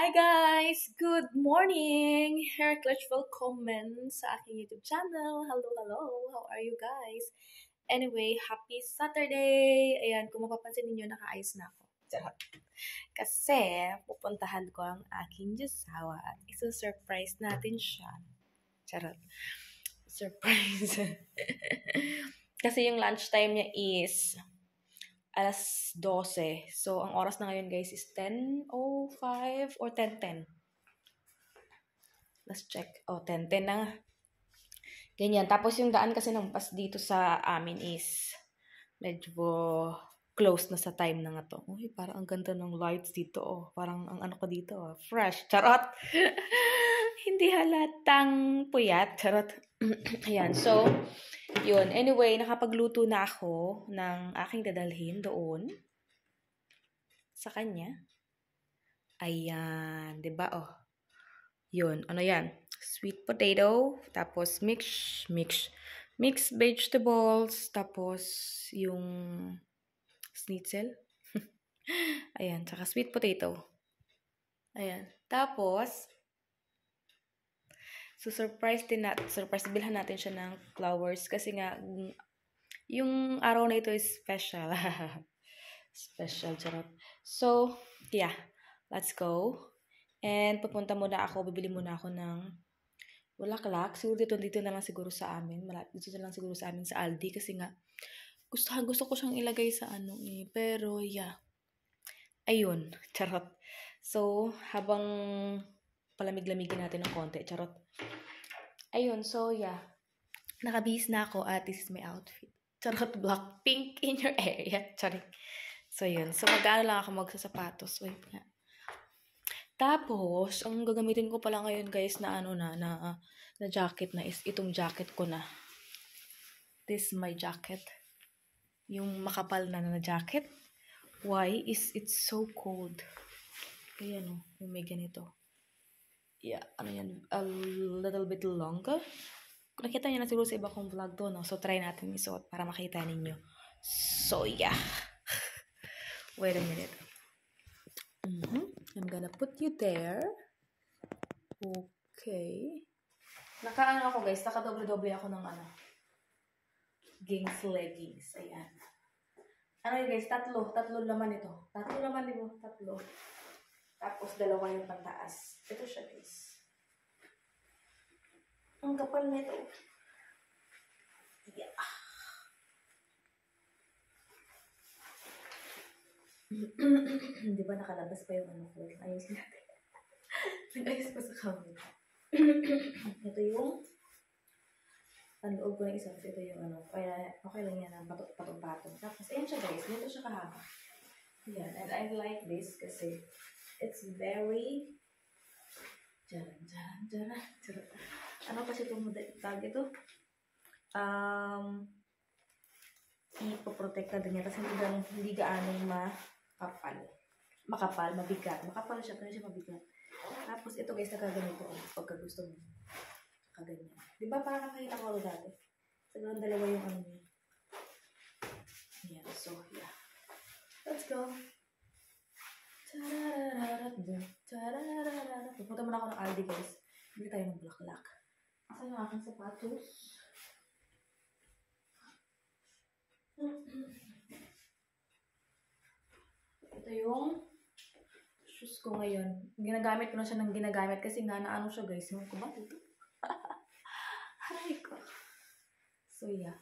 Hi guys! Good morning! Here, Clutchful comments sa aking YouTube channel. Hello, hello! How are you guys? Anyway, happy Saturday! Ayan, kung mapapansin ninyo, nakaayos na ako. Charot. Kasi, pupuntahan ko ang aking josawa at isa-surprise natin siya. Charot. Surprise. Kasi yung lunchtime niya is alas 12. So, ang oras na ngayon, guys, is 10:05 or 10:10. Let's check. Oh, 10:10 na nga. Ganyan. Tapos, yung daan kasi ng bus dito sa amin is medyo close na sa time na nga to. Uy, parang ang ganda ng lights dito, oh. Parang ang ano ko dito, oh. Fresh. Charot! Hindi halatang puyat. Charot. Ayan. So, yun. Anyway, nakapagluto na ako ng aking dadalhin doon sa kanya. Ayan. Diba? Oh. Yun. Ano yan? Sweet potato. Tapos mixed vegetables. Tapos yung schnitzel. Ayan. Tsaka sweet potato. Ayan. Tapos, so surprise bilhan natin siya ng flowers kasi nga yung araw na ito is special. Special, charot. So, yeah. Let's go. And pupunta muna ako, bibili muna ako ng bulaklak. Siguro dito na lang siguro sa amin. Dito na lang siguro sa amin sa Aldi kasi nga gusto ko siyang ilagay sa ano eh. Pero, yeah. Ayun, charot. So, habang palamig-lamigin natin ng konti, charot. Ayun, so yeah. Nakabihis na ako at this is my outfit. Charot, black pink in your area. Charot. So, yun. So, mag-ano lang ako magsasapatos. Wait nga. Tapos, ang gagamitin ko pala ngayon, guys, na ano na jacket na is itong jacket ko na. This is my jacket. Yung makapal na jacket. Why? It's so cold. Kaya no, yung may ganito. Yeah, ano yan, a little bit longer. Nakita niyo na siguro sa iba kong vlog doon, no? So, try natin isuot para makita ninyo. So, yeah. Wait a minute. I'm gonna put you there. Okay. Naka-ano ako, guys. Naka-doble-doble ako ng ano. Gings leggings. Ayan. Ano yun, guys? Tatlo laman ito. Tatlo. Tapos, dalawa yung pantaas. Ito siya, guys. Ang kapal na ito. Yeah. Di ba nakalabas pa yung ano ko? Ayusin natin. Nag-ayos pa sa camera. Ito yung panloob ko ng isang. Ito yung ano. Kaya okay lang yan ang patong-patong. Tapos, ayan siya, guys. Dito siya kahaba. Yan. And I like this kasi it's very Jaran. Ano kasi itong tag ito? Ipoprotekta din niya kasi hindi gaanong makapal, mabigat. Makapal siya, pero siya mabigat. Tapos ito, guys, nakaganito pagka gusto mo. Nakaganyan. Di ba parang nakita ko dati? Sa ganun dalawa yung ano niya. Ayan, so yeah. Let's go. Pupunta muna ako ng Aldi, guys. Bili tayo ng bulaklak. Saan yung aking sapatos? Ito yung shoes ko ngayon. Ginagamit ko na siya ng ginagamit kasi nga naano siya, guys. Yung ko ba dito? Haray ko. So, yeah.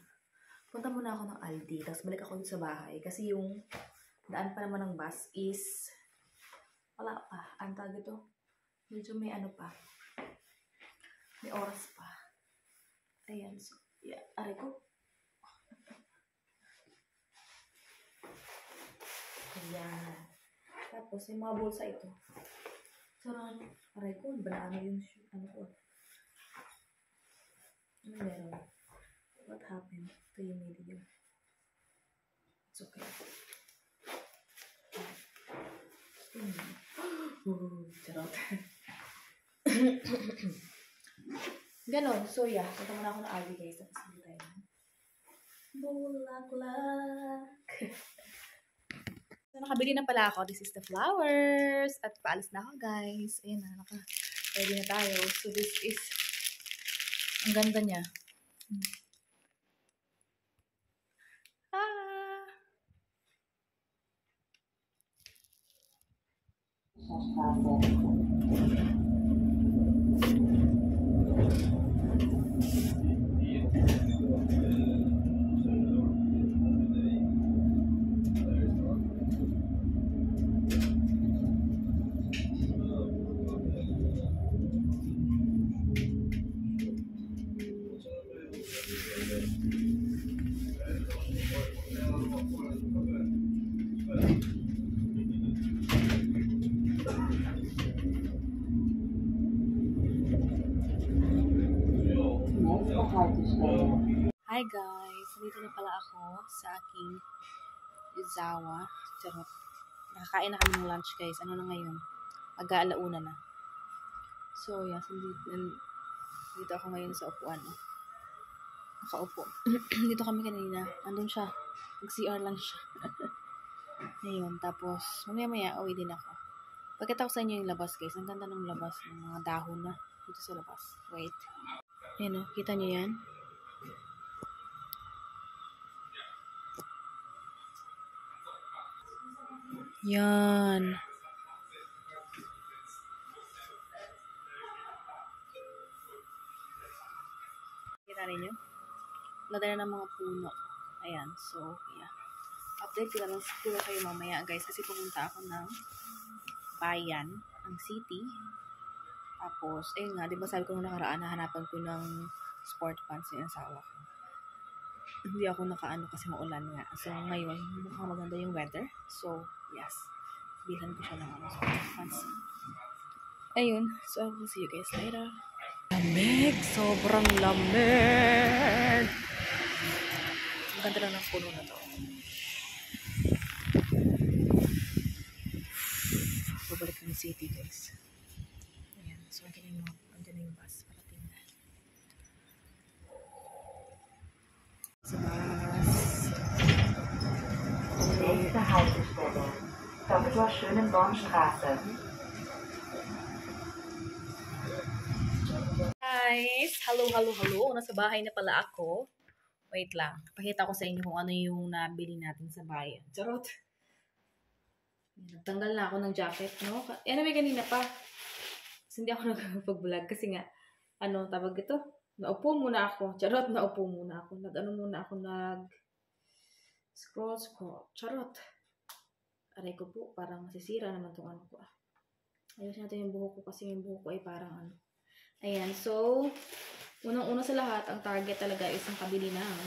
Punta muna ako ng Aldi. Tapos balik ako dito sa bahay. Kasi yung daan pa naman ng bus is wala pa. Ang tawag ito. Medyo may ano pa. May oras pa. Ayan. So, yeah. Aray ko. Ayan. Tapos, yung mga bulsa ito. Sarang, aray ko. Banaano yung ano ko. Ano meron? What happened? Ito yung video. It's okay. Charot. Ganon. So, yeah. Punta muna ako ng Aldi, guys. Tapos hindi tayo. Bulaklak. So, nakabili na pala ako. This is the flowers. At paalis na ako, guys. Ayan na, ready na tayo. So, this is, ang ganda niya. Ah! Hi guys! Dito na pala ako sa aking Izawa. Charot. Nakakain na kami ng lunch guys. Ano na ngayon? Mag-aalauna na. So yeah, so dito ako ngayon sa upuan. Nakaupo. Dito kami kanina. Andun siya. Mag-CR lang siya. Ngayon. Tapos, mamaya uwi din ako. Pagkita ko sa inyo yung labas guys. Ang ganda ng labas. Ng mga dahon na. Dito sa labas. Wait. Ayan o. Kita nyo yan? Yan. Kita rin nyo? Lagay na ng mga puno. Ayan. So, yeah. Update ko lang siguro kayo mamaya guys. Kasi pumunta ako ng bayan, ang city. Tapos, ayun nga. Diba sabi ko nung nakaraan, nahanapan ko ng sport pants yung asawa ko. Hindi ako nakaano kasi maulan nga. So, ngayon, mukhang maganda yung weather. So, yes. Bilhan ko siya ng sport pants. Ayun. So, I will see you guys later. Lamig! Sobrang lamig! Ang ganda lang ng puno na to. Babalik ng city, guys. Ayan. So, andyan na yung bus. Parating na. Sa bus. Nächste Haltestelle, Dr. Schönenbornstraße. Guys! Hello! Nasa bahay na pala ako. Wait lang. Pakita ko sa inyo kung ano yung nabili natin sa bayan. Charot! Nagtanggal na ako ng jacket, no? Anyway, kanina pa. Kasi hindi ako nagpag-vlog. Kasi nga, tawag ito? Naupo muna ako. Charot, naupo muna ako. Scroll. Charot. Aray ko po, parang masisira naman itong ko. Ayusin natin yung buhok ko kasi yung buhok ko ay parang Ayan, so, unang-una sa lahat, ang target talaga is ang kabili ng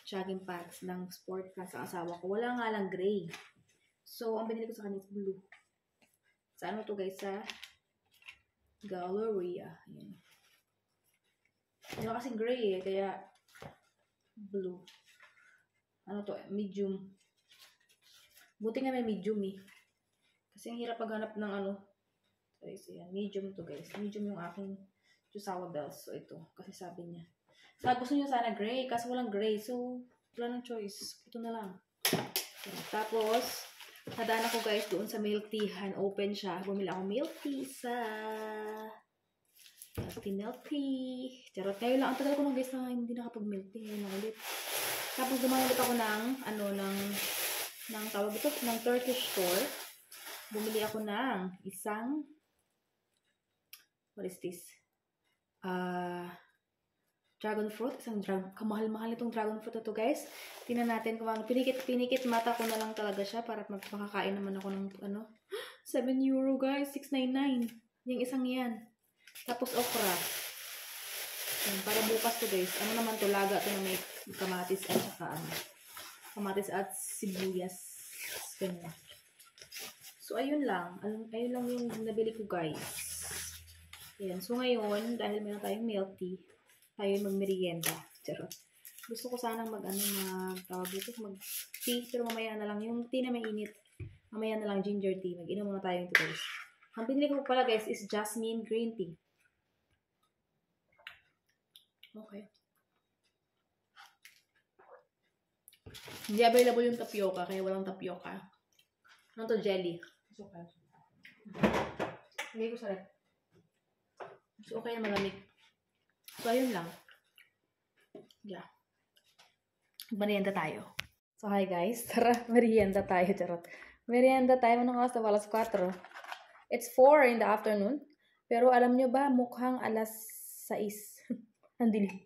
jogging pants ng sport pants ang asawa ko. Wala nga lang gray. So, ang binili ko sa kanya is blue. Sa to guys, sa Galleria. Ayan. Wala kasing gray kaya blue. Medium. Buti nga may medium Kasi ang hirap paghanap ng So, yan. Medium to guys. Medium yung aking Jusawa bells. So, ito. Kasi sabi niya. Gusto niya sana gray. Kasi walang gray. So, wala ng choice. Ito na lang. Tapos, nadaan ako guys doon sa milk tea. Open siya. Bumili ako milk tea sa milk tea. Charot. Ngayon lang. Ang tagal ko nung guys na hindi nakapag-milk tea. Ngayon lang ulit. Tapos, dumalit ako ng tawag ito, ng Turkish store. Bumili ako ng isang what is this? Dragon fruit. Kamahal-mahal itong dragon fruit na to guys. Tingnan natin kung pinikit mata ko na lang talaga siya para makakain naman ako ng €7 guys. 6.99. Yung isang yan. Tapos okra. Yan, para bukas to guys. Naman to? Laga to na may kamatis at saka kamatis at sibuyas. Ganyan. So, ayun lang. Ayun lang yung nabili ko guys. Ayan. So, ngayon, dahil meron tayong milk tea, tayo mag-merienda. Charot. Gusto ko sanang mag-tea, pero mamaya na lang. Yung tea na mainit, mamaya na lang ginger tea. Mag-inom muna tayo ito guys. Ang pinili ko pala guys is jasmine green tea. Okay. Hindi available yung tapioca, kaya walang tapioca. Ano to, jelly? It's okay. Lagay ko sa rep. It's okay na malamig. So, ayun lang. Yeah. Merienda tayo. So, hi guys. Tara, merienda tayo. Charot. Merienda tayo. Anong oras na? Alas 4. It's 4 in the afternoon. Pero alam nyo ba, mukhang alas 6. Ang dilim.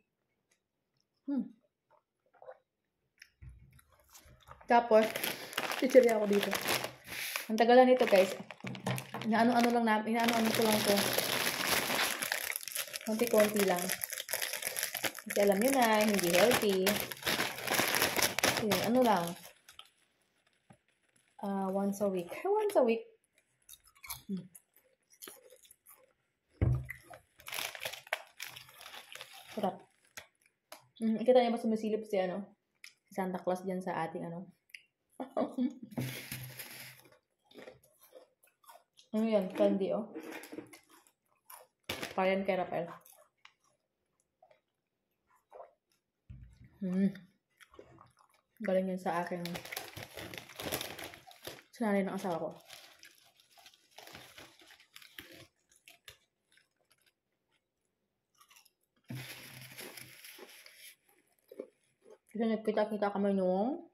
Tapos, chichirya ako dito. Ang tagal na nito guys. Inaano-ano ko lang to. Konti-konti lang. Kasi alam nyo na, hindi healthy. Yun, ano lang. Once a week. Once a week. Sarap. Kita niyo ba sumisilip si Santa Claus dyan sa ating ano yan? Candy, oh. Payan kay Rafael. Galing yan sa akin. Sinanay ng asawa ko. Kasi nagkita-kita kami nung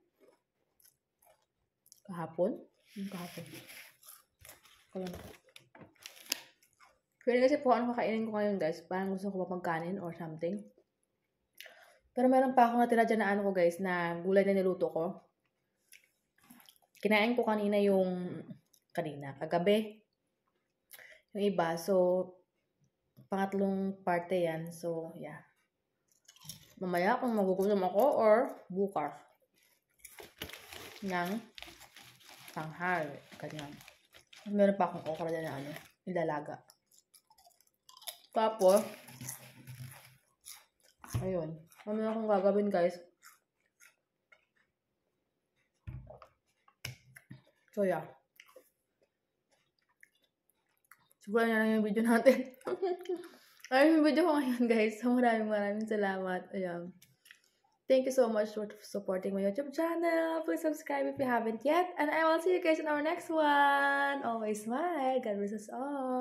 kahapon. Pero kasi po ano kakainin ko ngayon guys. Parang gusto ko pa magkanin or something. Pero meron pa akong natira dyan na ko guys na gulay na niluto ko. Kinain ko kagabi. Yung iba. So, pangatlong parte yan. So, yeah. Mamaya kung magugutom ako or bukas ng tanghal. Ganyan. Meron pa akong okra dyan na nilalaga. Tapos, ayun. Mamaya akong gagawin guys. So, yeah. Siguro na lang yung video natin. Ayun yung video ko ngayon guys. So, maraming salamat. Ayan. Thank you so much for supporting my YouTube channel. Please subscribe if you haven't yet. And I will see you guys in our next one. Always smile. God bless us all.